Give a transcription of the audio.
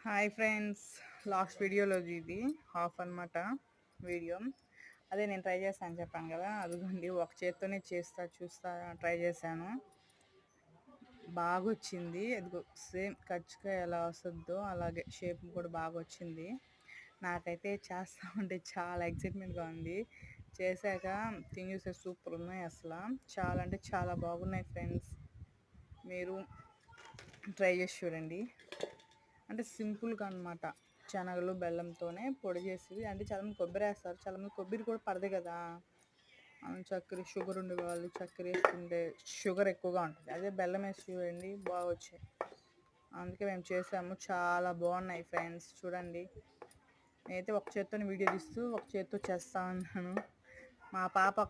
Hi friends, last వీడియోలోది ఇది half అనమాట video. అదే నేను ట్రై చేశాను చెప్పాను కదా, అదిగోండి ఒక చేత్తోనే చూస్తా ట్రై చేశాను. బాగా వచ్చింది. అదిగో సేమ్ కజ్జికాయ ఎలా వస్తుందో అలాగే షేప్ కూడా బాగా వచ్చింది. నాకైతే చేస్తా ఉంటే చాలా ఎక్సైట్మెంట్గా ఉంది. చేశాక తిని చూస్తే సూపర్ ఉన్నాయి. అసలు చాలా అంటే చాలా బాగున్నాయి ఫ్రెండ్స్. మీరు ట్రై చేసి చూడండి. అంటే సింపుల్గా అనమాట. శనగలు బెల్లంతోనే పొడి చేసి, అంటే చాలామంది కొబ్బరి వేస్తారు, చాలామంది కొబ్బరి కూడా పడదు కదా, చక్కెర షుగర్ ఉండే వాళ్ళు చక్కెర వేసుకుంటే షుగర్ ఎక్కువగా ఉంటుంది. అదే బెల్లం వేసి చూడండి బాగా వచ్చాయి. అందుకే మేము చేసాము, చాలా బాగున్నాయి ఫ్రెండ్స్. చూడండి, నేనైతే ఒక చేత్తో వీడియో తీస్తూ ఒక చేత్తో చేస్తా ఉన్నాను. మా పాప